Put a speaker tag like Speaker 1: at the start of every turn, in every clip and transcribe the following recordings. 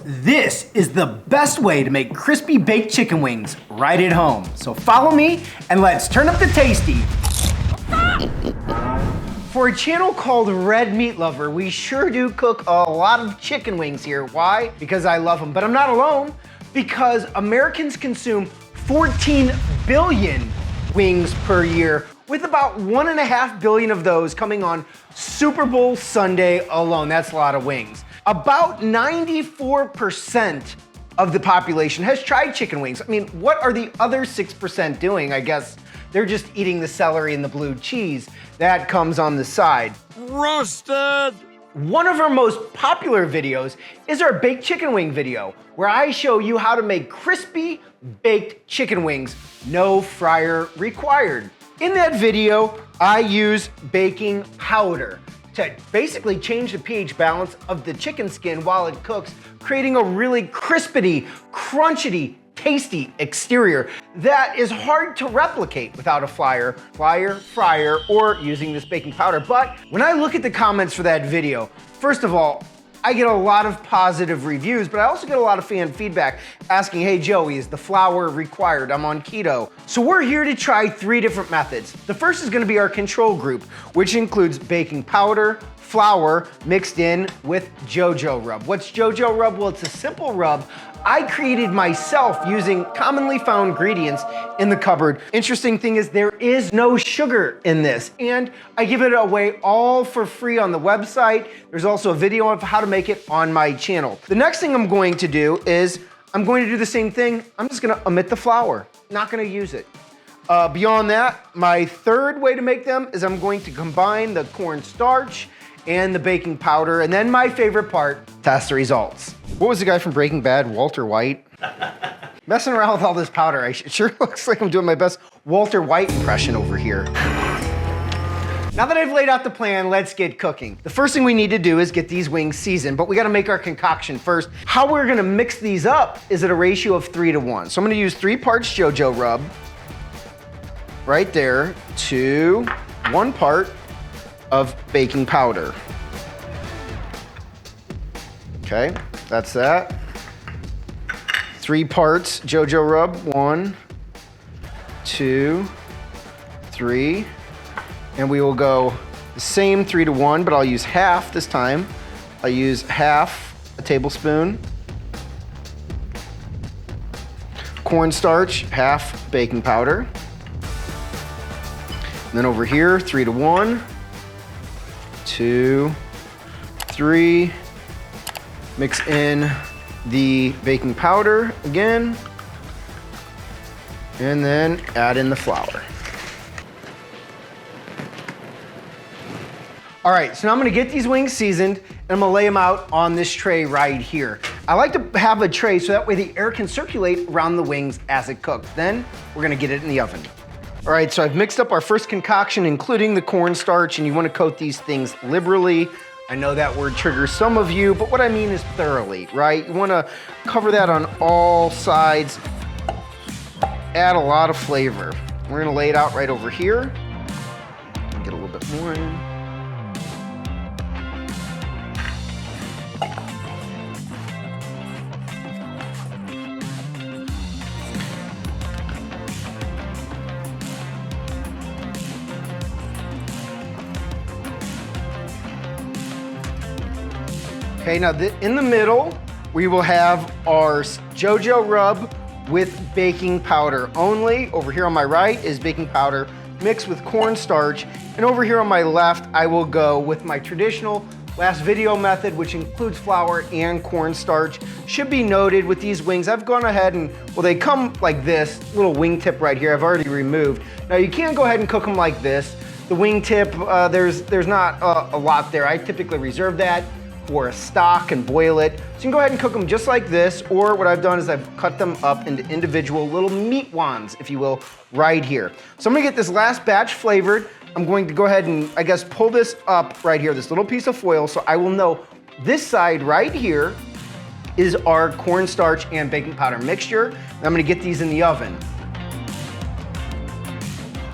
Speaker 1: This is the best way to make crispy baked chicken wings right at home. So follow me and let's turn up the tasty. For a channel called Red Meat Lover, we sure do cook a lot of chicken wings here. Why? Because I love them, but I'm not alone, because Americans consume 14 billion wings per year, with about 1.5 billion of those coming on Super Bowl Sunday alone. That's a lot of wings. About 94% of the population has tried chicken wings. I mean, what are the other 6% doing? I guess they're just eating the celery and the blue cheese that comes on the side.
Speaker 2: Roasted!
Speaker 1: One of our most popular videos is our baked chicken wing video, where I show you how to make crispy baked chicken wings, no fryer required. In that video, I use baking powder to basically change the pH balance of the chicken skin while it cooks, creating a really crispity, crunchity, tasty exterior that is hard to replicate without a fryer, or using this baking powder. But when I look at the comments for that video, first of all, I get a lot of positive reviews, but I also get a lot of fan feedback asking, hey Joey, is the flour required? I'm on keto. So we're here to try 3 different methods. The first is gonna be our control group, which includes baking powder, flour mixed in with JoJo rub. What's JoJo rub? Well, it's a simple rub I created myself using commonly found ingredients in the cupboard. Interesting thing is there is no sugar in this, and I give it away all for free on the website. There's also a video of how to make it on my channel. The next thing I'm going to do is I'm going to do the same thing. I'm just gonna omit the flour, not gonna use it. Beyond that, my third way to make them is I'm going to combine the cornstarch and the baking powder, and then my favorite part, test the results. What was the guy from Breaking Bad, Walter White? Messing around with all this powder, it sure looks like I'm doing my best Walter White impression over here. Now that I've laid out the plan, let's get cooking. The first thing we need to do is get these wings seasoned, but we gotta make our concoction first. How we're gonna mix these up is at a ratio of 3 to 1. So I'm gonna use 3 parts JoJo rub, right there, to 1 part of baking powder. Okay, that's that. 3 parts JoJo rub, 1, 2, 3. And we will go the same 3 to 1, but I'll use half this time. I'll use half a tablespoon. Cornstarch, half baking powder. And then over here, 3 to 1. 2, 3, mix in the baking powder again, and then add in the flour. All right, so now I'm gonna get these wings seasoned, and I'm gonna lay them out on this tray right here. I like to have a tray so that way the air can circulate around the wings as it cooks. Then we're gonna get it in the oven. All right, so I've mixed up our first concoction, including the cornstarch, and you wanna coat these things liberally. I know that word triggers some of you, but what I mean is thoroughly, right? You wanna cover that on all sides, add a lot of flavor. We're gonna lay it out right over here. Get a little bit more in. Okay, now in the middle, we will have our JoJo rub with baking powder only. Over here on my right is baking powder mixed with cornstarch. And over here on my left, I will go with my traditional last video method, which includes flour and cornstarch. Should be noted with these wings, I've gone ahead and, well, they come like this, little wing tip right here, I've already removed. Now you can go ahead and cook them like this. The wing tip, there's not a lot there. I typically reserve that for a stock and boil it. So you can go ahead and cook them just like this, or what I've done is I've cut them up into individual little meat wands, if you will, right here. So I'm gonna get this last batch flavored. I'm going to go ahead and, I guess, pull this up right here, this little piece of foil, so I will know this side right here is our cornstarch and baking powder mixture. And I'm gonna get these in the oven.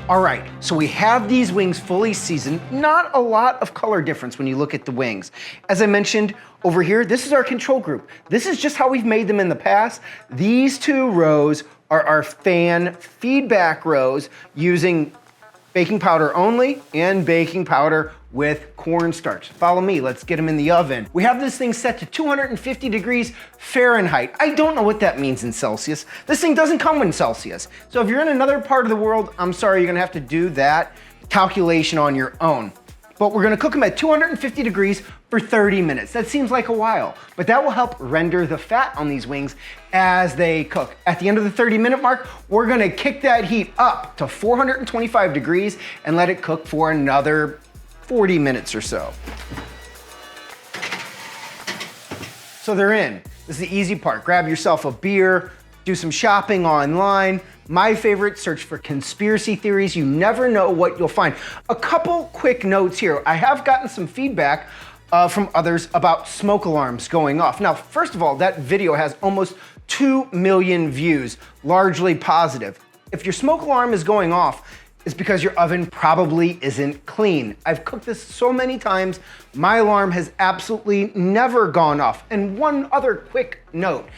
Speaker 1: All right, so we have these wings fully seasoned. Not a lot of color difference when you look at the wings. As I mentioned over here, this is our control group. This is just how we've made them in the past. These 2 rows are our fan feedback rows using baking powder only and baking powder with cornstarch. Follow me, let's get them in the oven. We have this thing set to 250 degrees Fahrenheit. I don't know what that means in Celsius. This thing doesn't come in Celsius. So if you're in another part of the world, I'm sorry, you're gonna have to do that calculation on your own. But we're gonna cook them at 250 degrees for 30 minutes. That seems like a while, but that will help render the fat on these wings as they cook. At the end of the 30-minute mark, we're gonna kick that heat up to 425 degrees and let it cook for another 40 minutes or so. So they're in. This is the easy part. Grab yourself a beer, do some shopping online. My favorite, search for conspiracy theories. You never know what you'll find. A couple quick notes here. I have gotten some feedback from others about smoke alarms going off. Now, first of all, that video has almost 2 million views, largely positive. If your smoke alarm is going off, it's because your oven probably isn't clean. I've cooked this so many times, my alarm has absolutely never gone off. And one other quick note,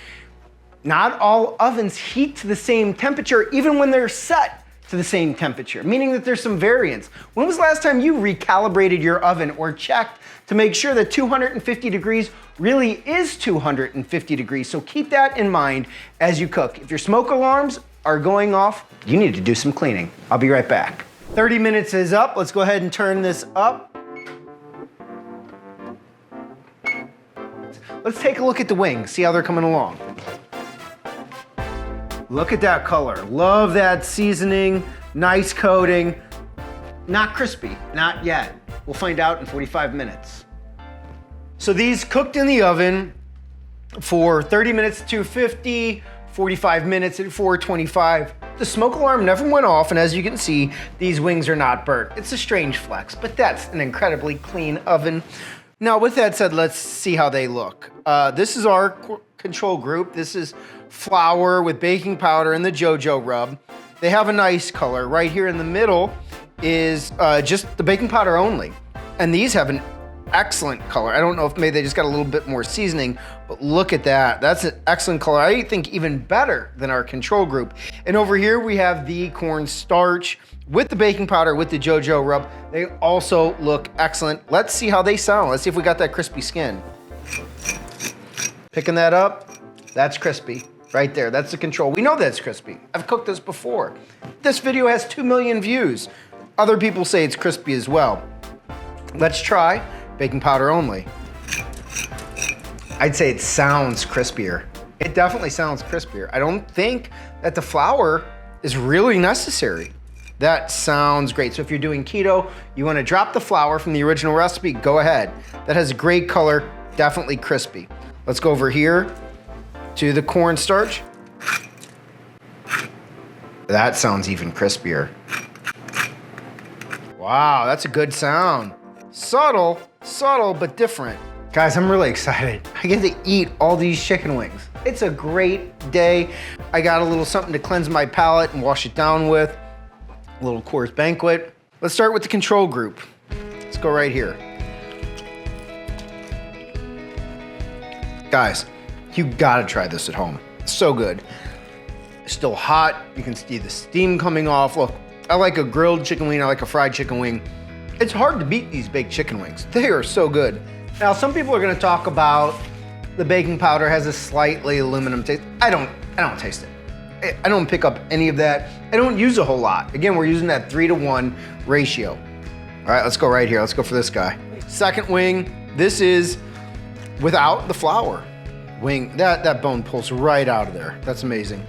Speaker 1: not all ovens heat to the same temperature, even when they're set to the same temperature, meaning that there's some variance. When was the last time you recalibrated your oven or checked to make sure that 250 degrees really is 250 degrees? So keep that in mind as you cook. If your smoke alarms are going off, you need to do some cleaning. I'll be right back. 30 minutes is up. Let's go ahead and turn this up. Let's take a look at the wings, see how they're coming along. Look at that color. Love that seasoning, nice coating. Not crispy, not yet. We'll find out in 45 minutes. So these cooked in the oven for 30 minutes at 250, 45 minutes at 425. The smoke alarm never went off, and as you can see, these wings are not burnt. It's a strange flex, but that's an incredibly clean oven. Now, with that said, let's see how they look. This is our control group. This is flour with baking powder and the JoJo rub. They have a nice color. Right here in the middle is just the baking powder only. And these have an excellent color. I don't know if maybe they just got a little bit more seasoning, but look at that. That's an excellent color. I think even better than our control group. And over here we have the cornstarch with the baking powder, with the JoJo rub. They also look excellent. Let's see how they sound. Let's see if we got that crispy skin. Picking that up, that's crispy. Right there, that's the control. We know that's crispy. I've cooked this before. This video has 2 million views. Other people say it's crispy as well. Let's try baking powder only. I'd say it sounds crispier. It definitely sounds crispier. I don't think that the flour is really necessary. That sounds great. So if you're doing keto, you wanna drop the flour from the original recipe, go ahead. That has a great color, definitely crispy. Let's go over here to the cornstarch. That sounds even crispier. Wow, that's a good sound. Subtle, but different. Guys, I'm really excited. I get to eat all these chicken wings. It's a great day. I got a little something to cleanse my palate and wash it down with. A little Coors Banquet. Let's start with the control group. Let's go right here. Guys, you gotta try this at home. It's so good. It's still hot. You can see the steam coming off. Look, I like a grilled chicken wing. I like a fried chicken wing. It's hard to beat these baked chicken wings. They are so good. Now, some people are gonna talk about the baking powder has a slightly aluminum taste. I don't taste it. I don't pick up any of that. I don't use a whole lot. Again, we're using that 3-to-1 ratio. All right, let's go right here. Let's go for this guy. Second wing, this is without the flour. Wing, that bone pulls right out of there. That's amazing.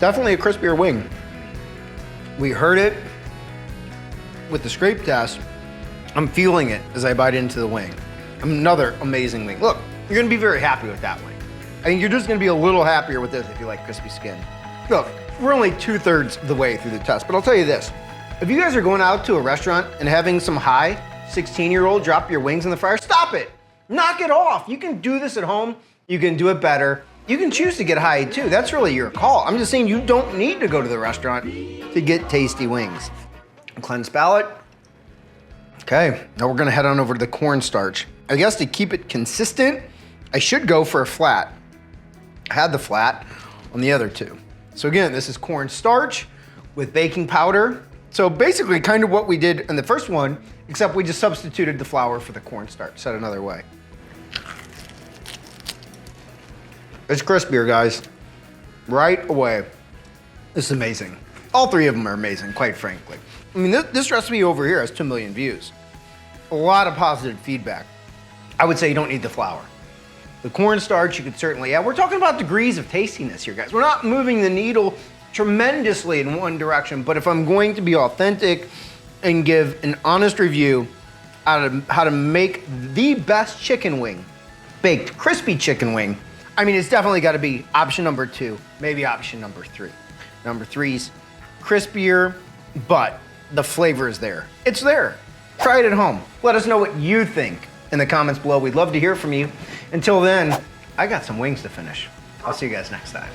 Speaker 1: Definitely a crispier wing. We heard it with the scrape test. I'm feeling it as I bite into the wing. Another amazing wing. Look, you're gonna be very happy with that wing. I think you're just gonna be a little happier with this if you like crispy skin. Look, we're only 2/3 of the way through the test, but I'll tell you this. If you guys are going out to a restaurant and having some high 16-year-old drop your wings in the fryer, stop it. Knock it off. You can do this at home. You can do it better. You can choose to get high too. That's really your call. I'm just saying you don't need to go to the restaurant to get tasty wings. Cleanse palate. Okay, now we're gonna head on over to the cornstarch. I guess to keep it consistent, I should go for a flat. I had the flat on the other two. So again, this is cornstarch with baking powder. So basically kind of what we did in the first one, except we just substituted the flour for the cornstarch, said another way. It's crispier, guys, right away. This is amazing. All three of them are amazing, quite frankly. I mean, this recipe over here has 2 million views. A lot of positive feedback. I would say you don't need the flour. The cornstarch you could certainly add. We're talking about degrees of tastiness here, guys. We're not moving the needle tremendously in one direction, but if I'm going to be authentic and give an honest review on how to make the best chicken wing, baked crispy chicken wing, I mean, it's definitely got to be option number 2, maybe option number 3. Number 3's crispier, but the flavor is there. It's there. Try it at home. Let us know what you think in the comments below. We'd love to hear from you. Until then, I got some wings to finish. I'll see you guys next time.